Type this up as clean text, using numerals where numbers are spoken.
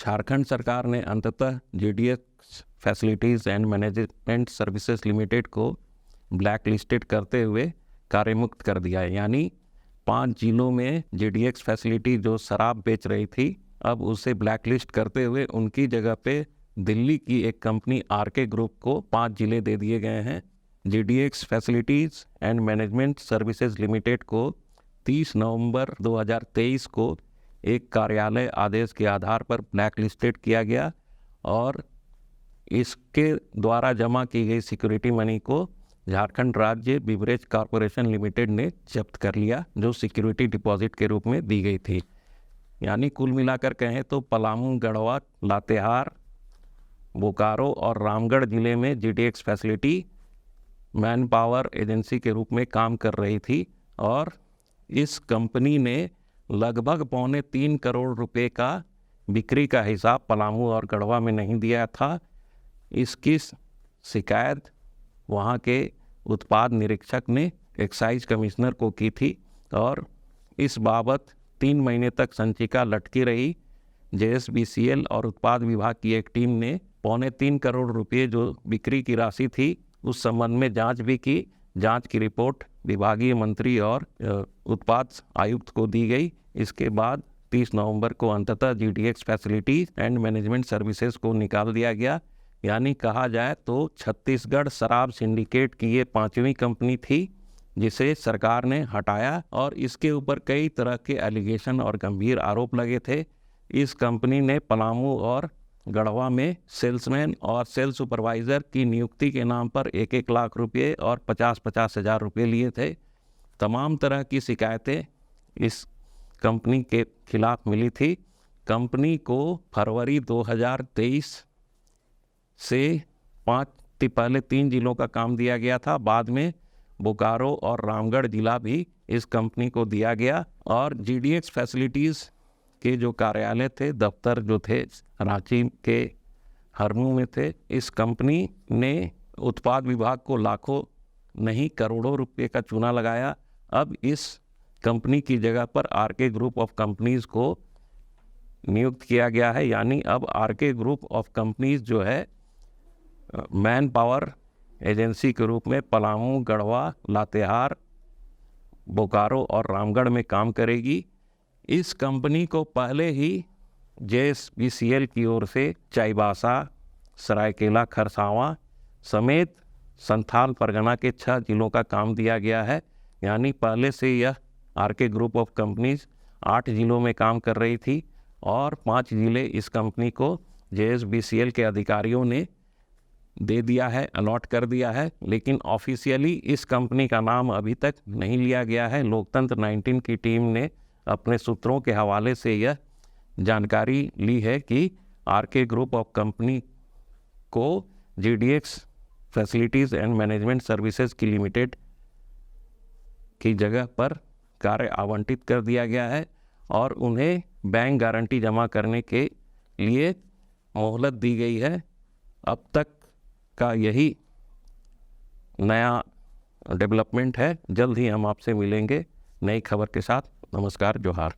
झारखंड सरकार ने अंततः GDX facilities and management services limited को ब्लैक लिस्टेड करते हुए कार्यमुक्त कर दिया है। यानी 5 जिलों में जीडीएक्स फैसिलिटी जो शराब बेच रही थी, अब उसे ब्लैक लिस्ट करते हुए उनकी जगह पे दिल्ली की एक कंपनी आरके ग्रुप को 5 जिले दे दिए गए हैं। GDX facilities and management services limited को 30 नवंबर 2023 को एक कार्यालय आदेश के आधार पर ब्लैक लिस्टेड किया गया और इसके द्वारा जमा की गई सिक्योरिटी मनी को झारखंड राज्य बिवरेज कॉरपोरेशन लिमिटेड ने जब्त कर लिया, जो सिक्योरिटी डिपॉजिट के रूप में दी गई थी। यानी कुल मिलाकर कहें तो पलामू, गढ़वा, लातेहार, बोकारो और रामगढ़ जिले में जीडीएक्स फैसिलिटी मैन पावर एजेंसी के रूप में काम कर रही थी और इस कंपनी ने लगभग 3.25 करोड़ रुपए का बिक्री का हिसाब पलामू और गढ़वा में नहीं दिया था। इसकी शिकायत वहाँ के उत्पाद निरीक्षक ने एक्साइज कमिश्नर को की थी और इस बाबत 3 महीने तक संचिका लटकी रही। जेएसबीसीएल और उत्पाद विभाग की एक टीम ने 3.25 करोड़ रुपये जो बिक्री की राशि थी उस संबंध में जांच भी की। जांच की रिपोर्ट विभागीय मंत्री और उत्पाद आयुक्त को दी गई। इसके बाद 30 नवंबर को अंततः जीडीएक्स फैसिलिटी एंड मैनेजमेंट सर्विसेज को निकाल दिया गया। यानी कहा जाए तो छत्तीसगढ़ शराब सिंडिकेट की ये 5वीं कंपनी थी जिसे सरकार ने हटाया और इसके ऊपर कई तरह के एलिगेशन और गंभीर आरोप लगे थे। इस कंपनी ने पलामू और गढ़वा में सेल्समैन और सेल्स सुपरवाइज़र की नियुक्ति के नाम पर 1-1 लाख रुपये और 50-50 हज़ार रुपये लिए थे। तमाम तरह की शिकायतें इस कंपनी के खिलाफ मिली थी। कंपनी को फरवरी 2023 से पहले 3 जिलों का काम दिया गया था, बाद में बोकारो और रामगढ़ जिला भी इस कंपनी को दिया गया और जीडीएक्स फैसिलिटीज़ के जो कार्यालय थे, दफ्तर जो थे रांची के हरमू में थे। इस कंपनी ने उत्पाद विभाग को लाखों नहीं करोड़ों रुपए का चूना लगाया। अब इस कंपनी की जगह पर आरके ग्रुप ऑफ कंपनीज़ को नियुक्त किया गया है। यानी अब आरके ग्रुप ऑफ कंपनीज़ जो है मैन पावर एजेंसी के रूप में पलामू, गढ़वा, लातेहार, बोकारो और रामगढ़ में काम करेगी। इस कंपनी को पहले ही जेएसबीसीएल की ओर से चाईबासा, सरायकेला, खरसावां समेत संथाल परगना के 6 जिलों का काम दिया गया है। यानी पहले से यह आरके ग्रुप ऑफ कंपनीज 8 जिलों में काम कर रही थी और 5 जिले इस कंपनी को जेएसबीसीएल के अधिकारियों ने दे दिया है, अलॉट कर दिया है। लेकिन ऑफिशियली इस कंपनी का नाम अभी तक नहीं लिया गया है। लोकतंत्र 19 की टीम ने अपने सूत्रों के हवाले से यह जानकारी ली है कि आरके ग्रुप ऑफ कंपनी को जीडीएक्स फैसिलिटीज़ एंड मैनेजमेंट सर्विसेज की लिमिटेड की जगह पर कार्य आवंटित कर दिया गया है और उन्हें बैंक गारंटी जमा करने के लिए मोहलत दी गई है। अब तक का यही नया डेवलपमेंट है। जल्द ही हम आपसे मिलेंगे नई खबर के साथ। नमस्कार, जोहार।